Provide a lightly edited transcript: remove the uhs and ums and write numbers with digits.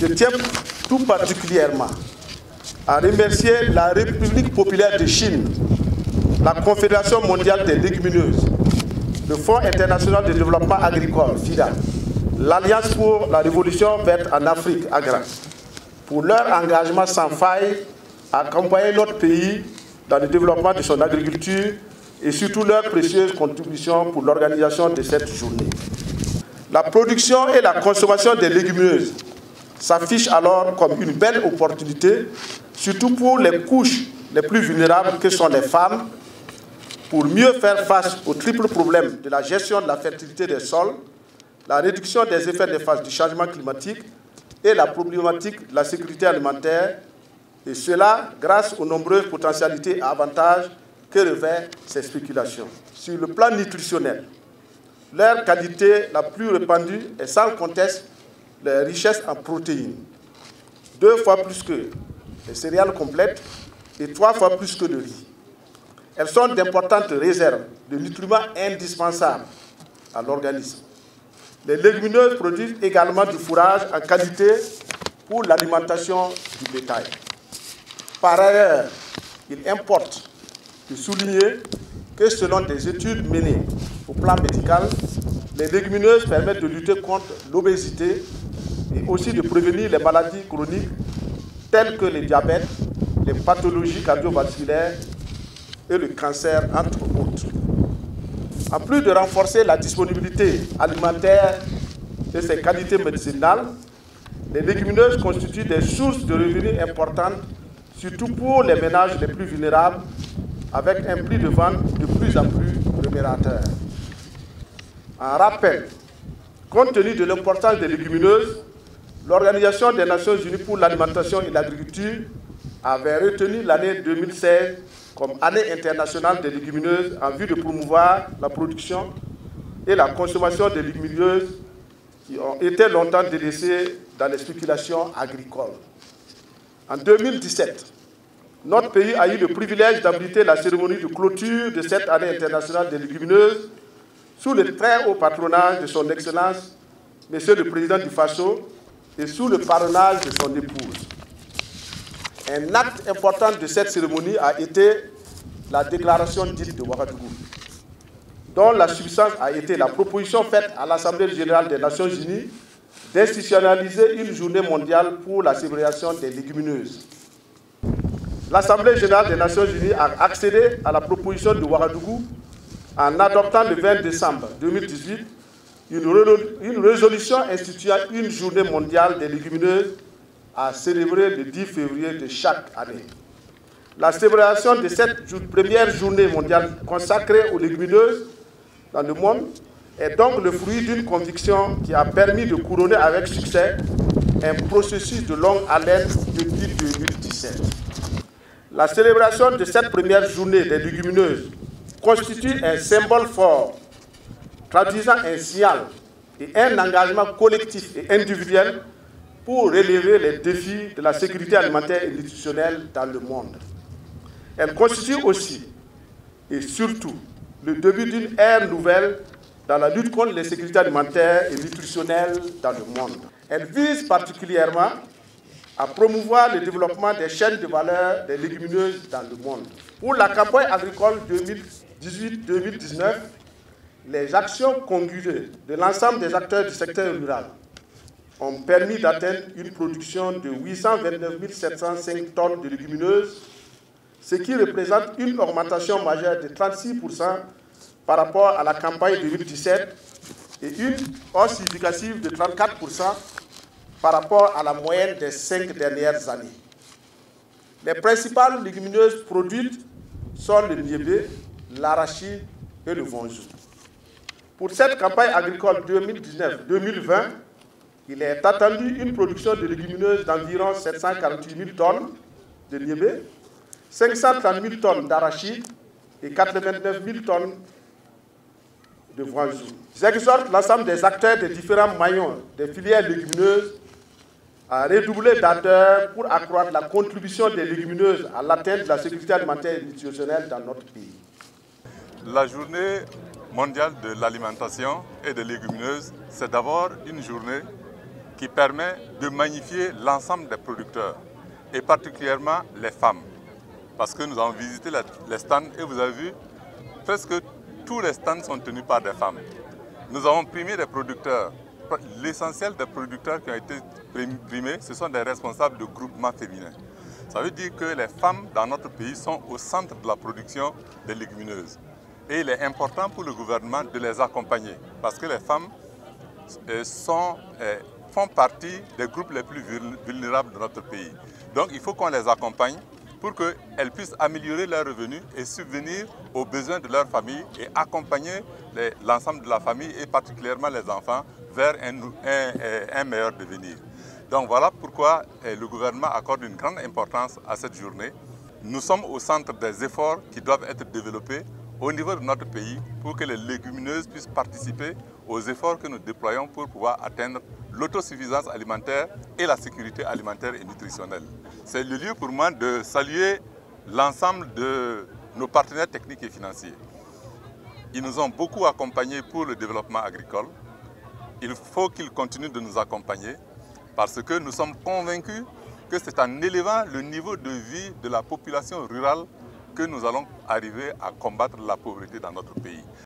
Je tiens tout particulièrement à remercier la République populaire de Chine, la Confédération mondiale des légumineuses, le Fonds international de développement agricole, FIDA, l'Alliance pour la révolution verte en Afrique, AGRA, pour leur engagement sans faille à accompagner notre pays dans le développement de son agriculture et surtout leur précieuse contribution pour l'organisation de cette journée. La production et la consommation des légumineuses s'affichent alors comme une belle opportunité, surtout pour les couches les plus vulnérables que sont les femmes, pour mieux faire face au triple problème de la gestion de la fertilité des sols, la réduction des effets néfastes du changement climatique et la problématique de la sécurité alimentaire, et cela grâce aux nombreuses potentialités et avantages que revêtent ces spéculations. Sur le plan nutritionnel, leur qualité la plus répandue est sans conteste les richesses en protéines, 2 fois plus que les céréales complètes et 3 fois plus que le riz. Elles sont d'importantes réserves de nutriments indispensables à l'organisme. Les légumineuses produisent également du fourrage en qualité pour l'alimentation du bétail. Par ailleurs, il importe de souligner que selon des études menées au plan médical, les légumineuses permettent de lutter contre l'obésité et aussi de prévenir les maladies chroniques telles que le diabète, les pathologies cardiovasculaires et le cancer, entre autres. En plus de renforcer la disponibilité alimentaire et ses qualités médicinales, les légumineuses constituent des sources de revenus importantes, surtout pour les ménages les plus vulnérables, avec un prix de vente de plus en plus rémunérateur. En rappel, compte tenu de l'importance des légumineuses, l'Organisation des Nations Unies pour l'alimentation et l'agriculture avait retenu l'année 2016 comme année internationale des légumineuses en vue de promouvoir la production et la consommation des légumineuses qui ont été longtemps délaissées dans les spéculations agricoles. En 2017, notre pays a eu le privilège d'abriter la cérémonie de clôture de cette année internationale des légumineuses sous le très haut patronage de son Excellence, Monsieur le Président du Faso, et sous le parrainage de son épouse. Un acte important de cette cérémonie a été la déclaration dite de Ouagadougou, dont la substance a été la proposition faite à l'Assemblée générale des Nations Unies d'institutionnaliser une journée mondiale pour la célébration des légumineuses. L'Assemblée générale des Nations Unies a accédé à la proposition de Ouagadougou en adoptant le 20 décembre 2018 une résolution instituant une journée mondiale des légumineuses à célébrer le 10 février de chaque année. La célébration de cette première journée mondiale consacrée aux légumineuses dans le monde est donc le fruit d'une conviction qui a permis de couronner avec succès un processus de longue haleine depuis 2017. La célébration de cette première journée des légumineuses constitue un symbole fort, traduisant un signal et un engagement collectif et individuel pour relever les défis de la sécurité alimentaire et nutritionnelle dans le monde. Elle constitue aussi et surtout le début d'une ère nouvelle dans la lutte contre l'insécurité alimentaire et nutritionnelle dans le monde. Elle vise particulièrement à promouvoir le développement des chaînes de valeur des légumineuses dans le monde. Pour la campagne agricole 2018-2019, les actions conjuguées de l'ensemble des acteurs du secteur rural ont permis d'atteindre une production de 829 705 tonnes de légumineuses, ce qui représente une augmentation majeure de 36% par rapport à la campagne 2017 et une hausse significative de 34% par rapport à la moyenne des 5 dernières années. Les principales légumineuses produites sont le niébé, l'arachide et le vonjou. Pour cette campagne agricole 2019-2020, il est attendu une production de légumineuses d'environ 748 000 tonnes de niébé, 530 000 tonnes d'arachide et 89 000 tonnes de vonjou. J'exhorte l'ensemble des acteurs des différents maillons des filières légumineuses à redoubler d'ardeur pour accroître la contribution des légumineuses à l'atteinte de la sécurité alimentaire et nutritionnelle dans notre pays. La journée mondiale de l'alimentation et des légumineuses, c'est d'abord une journée qui permet de magnifier l'ensemble des producteurs et particulièrement les femmes. Parce que nous avons visité les stands et vous avez vu, presque tous les stands sont tenus par des femmes. Nous avons primé des producteurs. L'essentiel des producteurs qui ont été primés, ce sont des responsables de groupements féminins. Ça veut dire que les femmes dans notre pays sont au centre de la production des légumineuses. Et il est important pour le gouvernement de les accompagner parce que les femmes font partie des groupes les plus vulnérables de notre pays. Donc il faut qu'on les accompagne pour qu'elles puissent améliorer leurs revenus et subvenir aux besoins de leur famille et accompagner l'ensemble de la famille et particulièrement les enfants vers un meilleur devenir. Donc voilà pourquoi le gouvernement accorde une grande importance à cette journée. Nous sommes au centre des efforts qui doivent être développés au niveau de notre pays pour que les légumineuses puissent participer aux efforts que nous déployons pour pouvoir atteindre l'autosuffisance alimentaire et la sécurité alimentaire et nutritionnelle. C'est le lieu pour moi de saluer l'ensemble de nos partenaires techniques et financiers. Ils nous ont beaucoup accompagnés pour le développement agricole. Il faut qu'ils continuent de nous accompagner parce que nous sommes convaincus que c'est en élevant le niveau de vie de la population rurale que nous allons arriver à combattre la pauvreté dans notre pays.